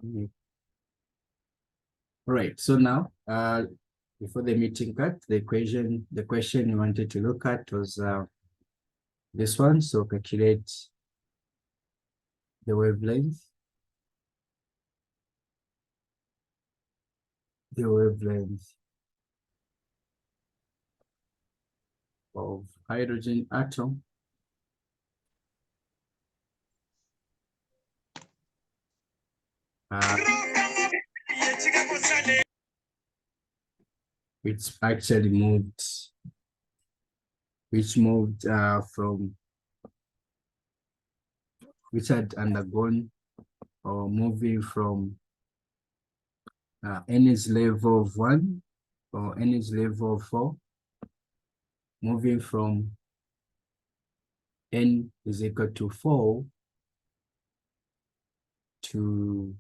All right, so now, before the meeting cut, the question you wanted to look at was this one. So calculate the wavelength. The wavelength of hydrogen atom which actually moved, which had undergone or moving from energy level of 1 or energy level of 4, moving from n is equal to 4 to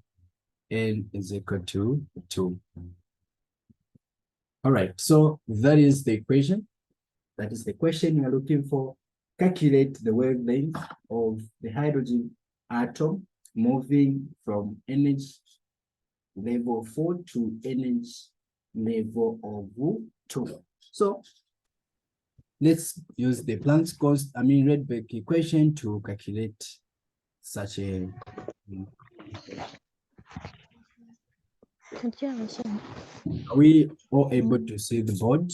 n is equal to 2. All right, so that is the equation. That is the question you're looking for. Calculate the wavelength of the hydrogen atom moving from energy level 4 to energy level of 2. So let's use the Planck's Rydberg equation to calculate such a. Are we all able to see the board?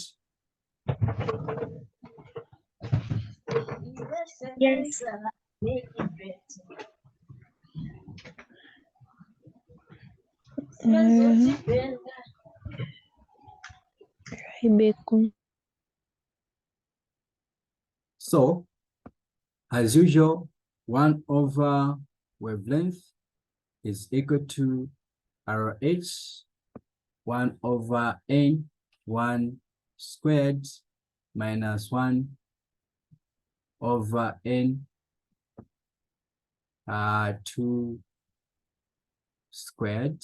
Yes. So, as usual, 1 over wavelength is equal to RH 1 over n 1 squared minus 1 over n 2 squared.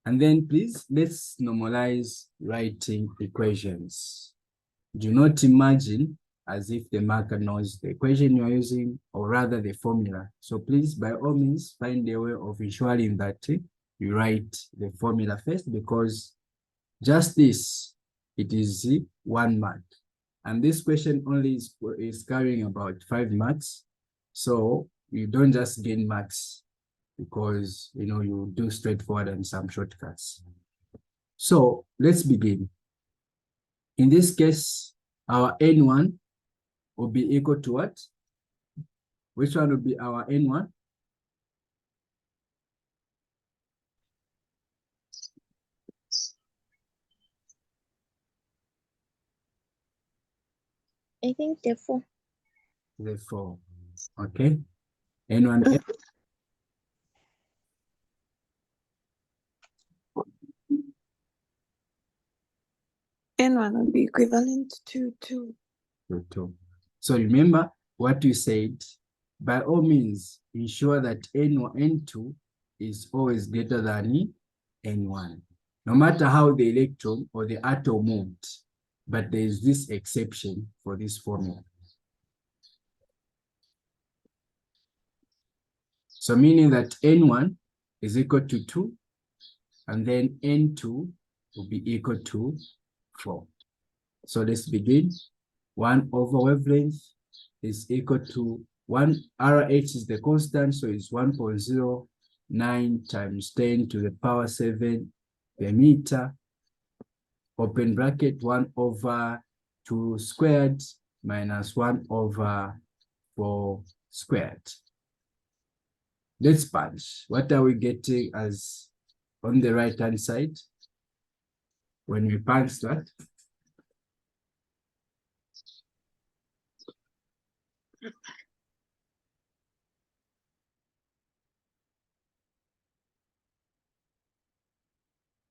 And then please, let's normalize writing equations. Do not imagine as if the marker knows the equation you're using, or rather the formula. So please, by all means, find a way of ensuring that you write the formula first, because just this, it is 1 mark. And this question only is carrying about 5 marks. So you don't just gain marks because you do straightforward and some shortcuts. So let's begin. In this case, our N1 will be equal to what? Which one will be our N1? I think the 4. The 4. Okay. N1. N1 will be equivalent to 2. 2. So remember what you said. By all means, ensure that N2 is always greater than N1. No matter how the electron or the atom moved, but there is this exception for this formula. So meaning that N1 is equal to 2, and then N2 will be equal to 4. So let's begin. 1 over wavelength is equal to 1, RH is the constant, so it's 1.09 times 10 to the power 7 per meter, open bracket, 1 over 2 squared minus 1 over 4 squared. Let's punch. What are we getting as on the right-hand side when we punch that?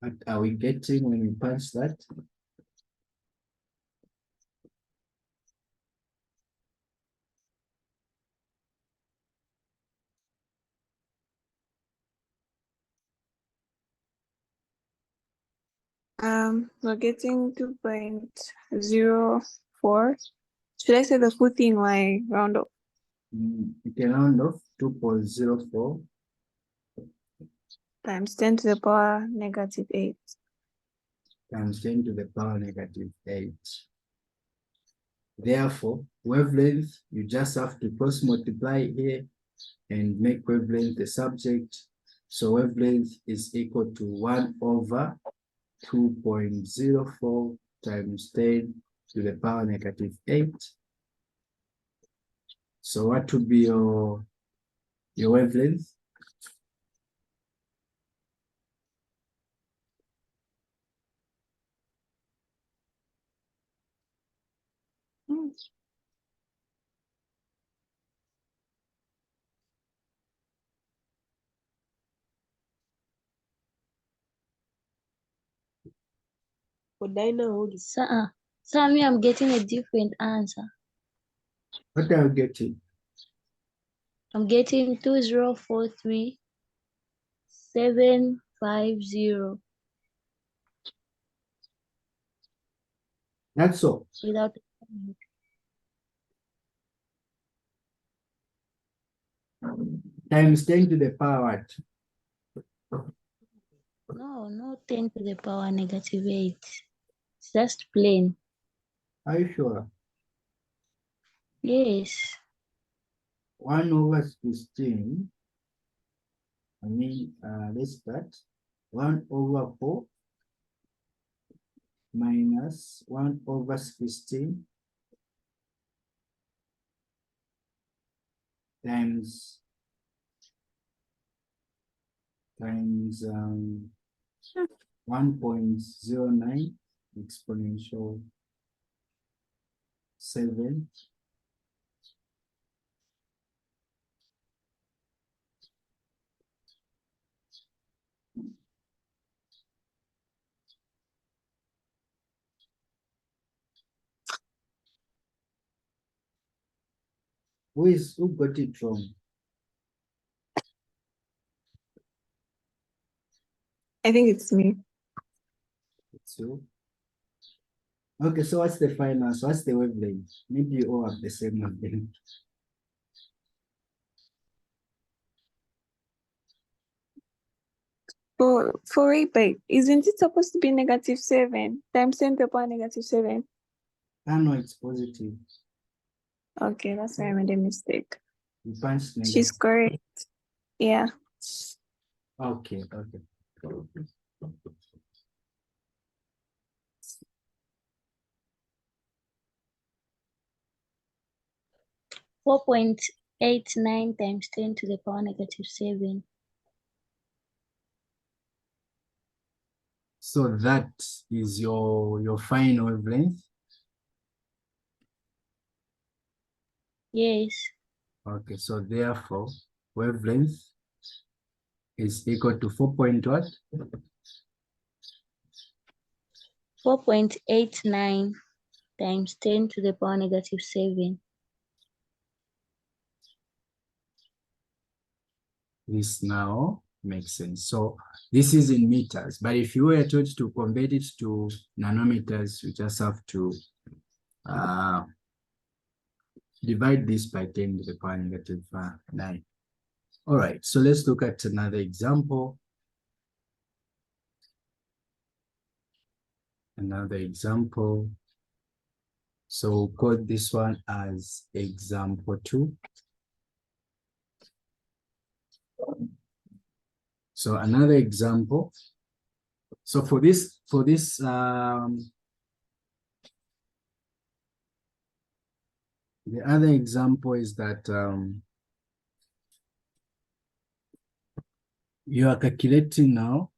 What are we getting when we punch that? We're getting 2.04. Should I say the full thing, like round up? You can round off 2.04. times 10 to the power negative 8. Times 10 to the power negative 8. Therefore, wavelength, you just have to cross multiply here and make wavelength the subject. So wavelength is equal to 1 over 2.04 times 10 to the power negative 8. So what would be your wavelength? Hmm. Would I know? So me, I'm getting a different answer. What are you getting? I'm getting 2043750 That's all. without. Times 10 to the power what? No, not 10 to the power negative 8. It's just plain. Are you sure? Yes. 1 over 16. Let's start. 1 over 4 minus 1 over 16 times 1.09 exponential 7 . Who got it wrong? I think it's me. It's you. Okay, so what's the final? So what's the wavelength? Maybe you all have the same wavelength. For a bit, isn't it supposed to be negative 7 times 10 to the power negative 7? Ah, no, it's positive. Okay, that's why I made a mistake. You punched negative. She's correct. Yeah. Okay. 4.89 times 10 to the power negative 7. So that is your final wavelength. Yes. Okay, so therefore wavelength is equal to 4 point what? 4.89 times 10 to the power negative 7. This now makes sense. So this is in meters, but if you were told to convert it to nanometers, you just have to divide this by 10 to the power negative 9. All right, so let's look at another example. So we'll call this one as example 2. So another example. So for this, the other example is that you are calculating now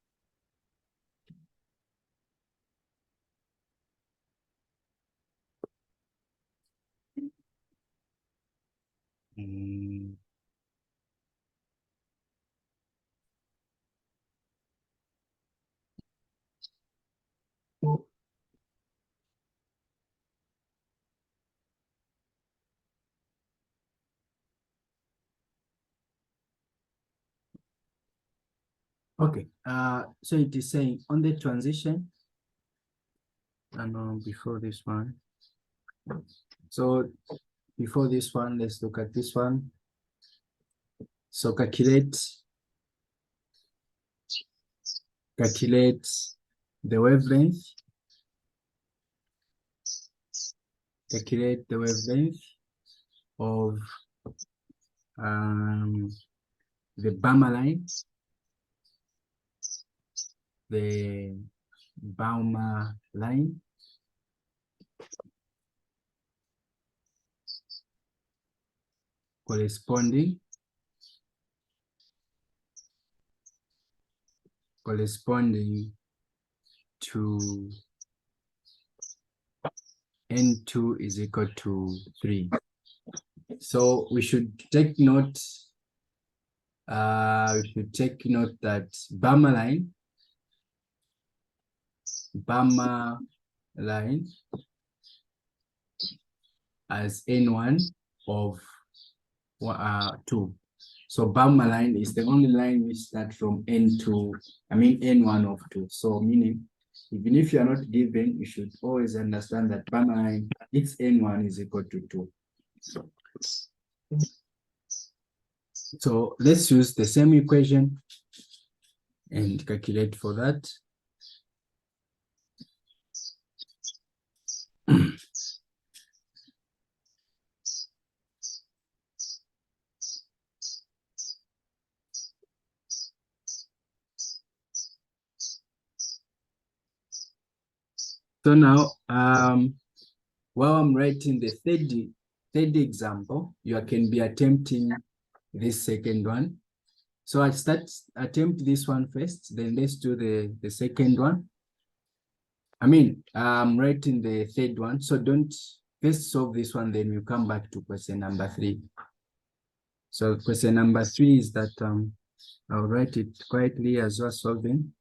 okay, so it is saying on the transition, and before this one. So before this one, let's look at this one. So calculate calculate the wavelength. Calculate the wavelength of the Balmer line. The Balmer line. Corresponding to N2 is equal to 3. So we should take note. That Balmer line as N1 of 2. So Balmer line is the only line which starts from N1 of 2. So meaning, even if you are not given, you should always understand that Balmer line, its N1 is equal to 2. So let's use the same equation and calculate for that. So now, while I'm writing the third example, you can be attempting this second one. So I attempt this one first, then let's do the second one. I'm writing the third one, so don't first solve this one, then you come back to question number 3. So question number 3 is that I'll write it quietly as we're solving.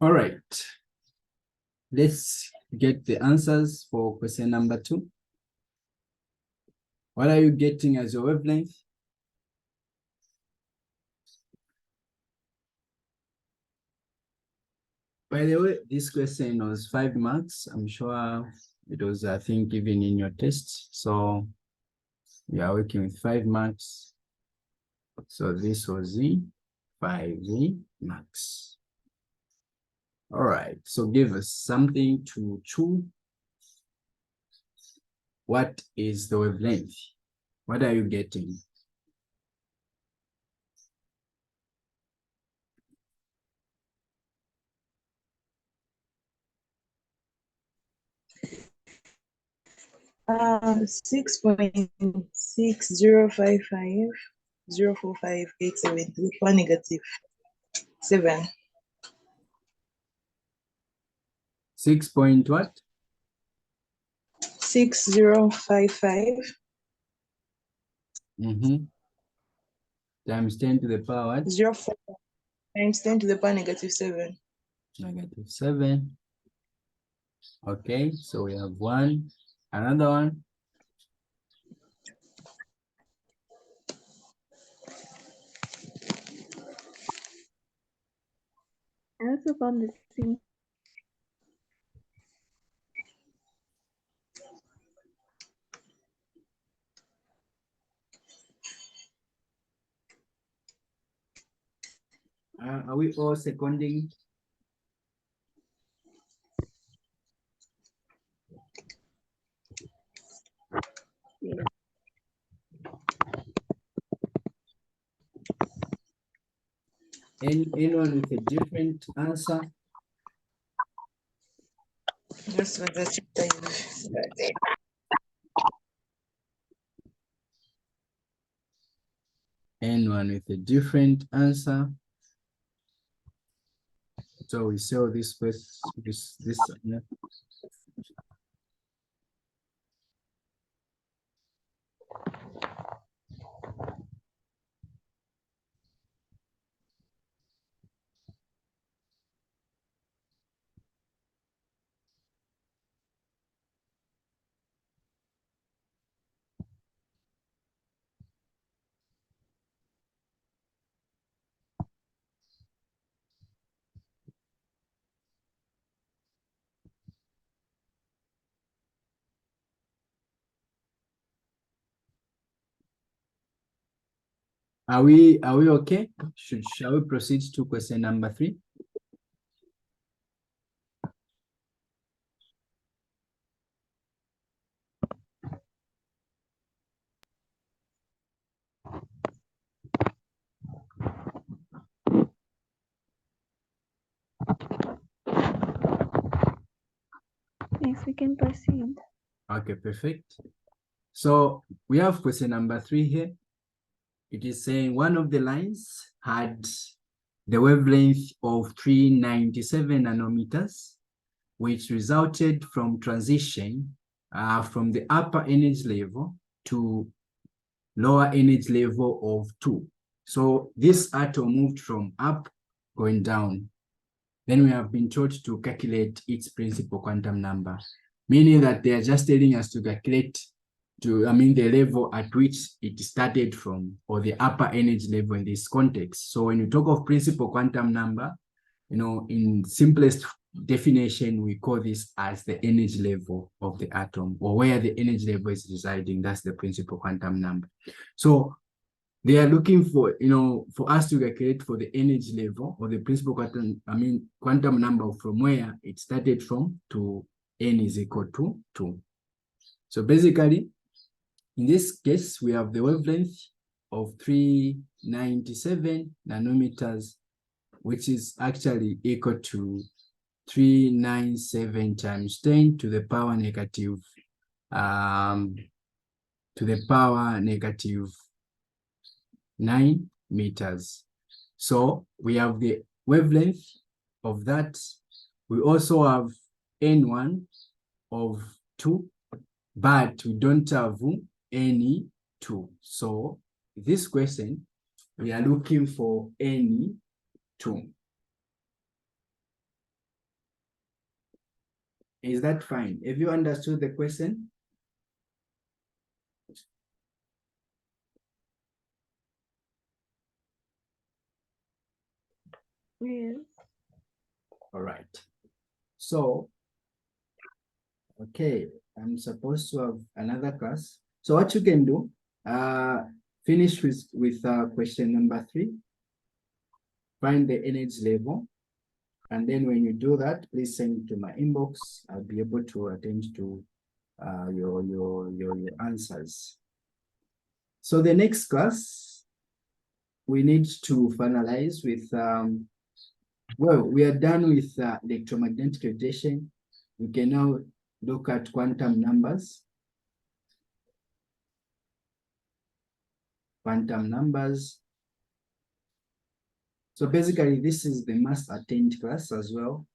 All right, let's get the answers for question number 2. What are you getting as your wavelength? By the way, this question was 5 marks. I'm sure it was, I think, given in your test. So we are working with 5 marks. So this was the 5 marks. All right, so give us something to chew what is the wavelength? What are you getting? Uh, 6.6055.045.873 negative 7. 6 point what? 6055 Times 10 to the power what? 04 times 10 to the power negative 7. Negative 7. Okay, so we have one. Another one. I also found the same. Are we all seconding? Yeah. Anyone with a different answer? Just for the chapter. Anyone with a different answer? So we saw this with this. Are we okay? Shall we proceed to question number 3? Yes, we can proceed. Okay, perfect. So we have question number 3 here. It is saying one of the lines had the wavelength of 397 nanometers, which resulted from transition from the upper energy level to lower energy level of 2. So this atom moved from up going down. Then we have been taught to calculate its principal quantum number, meaning that they are just telling us to calculate the level at which it started from, or the upper energy level in this context. So when you talk of principal quantum number, in simplest definition, we call this as the energy level of the atom, or where the energy level is residing. That's the principal quantum number. So they are looking for, for us to calculate for the energy level or the principal quantum number from where it started from to n is equal to 2. So basically, in this case, we have the wavelength of 397 nanometers, which is actually equal to 397 times 10 to the power negative 9 meters. So we have the wavelength of that. We also have N1 of 2, but we don't have any 2. So this question, we are looking for any 2. Is that fine? Have you understood the question? Yes. All right. So, okay, I'm supposed to have another class. So what you can do, finish with question number 3. Find the energy level. And then when you do that, please send it to my inbox. I'll be able to attend to your answers. So the next class, we need to finalize with, well, we are done with electromagnetic radiation. We can now look at quantum numbers. Quantum numbers. So basically, this is the must attend class as well.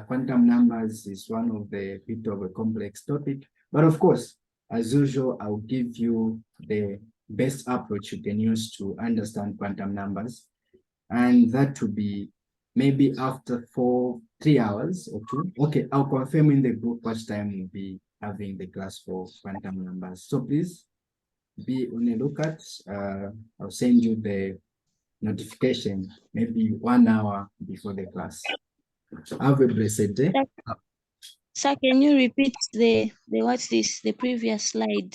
Quantum numbers is one of the bit of a complex topic, but of course, as usual, I'll give you the best approach you can use to understand quantum numbers, and that will be maybe after 3 hours or 2. Okay, I'll confirm in the group what time we'll be having the class for quantum numbers. So please be on a lookout. I'll send you the notification maybe 1 hour before the class. Have a blessed day. Sir, can you repeat the previous slide?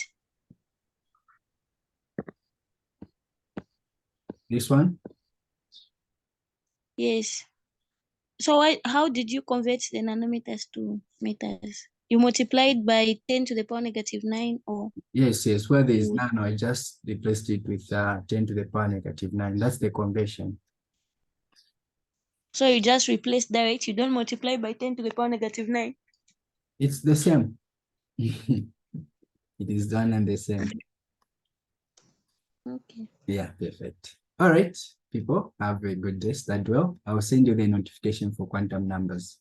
This one? Yes. So how did you convert the nanometers to meters? You multiplied by 10 to the power negative 9 or? Yes, where there is Mm. nano, I just replaced it with 10 to the power negative 9. That's the conversion. So you just replace direct, you don't multiply by 10 to the power negative 9? It's the same. It is done and the same. Okay. Yeah, perfect. All right, people, have a good day. Study well. I will send you the notification for quantum numbers.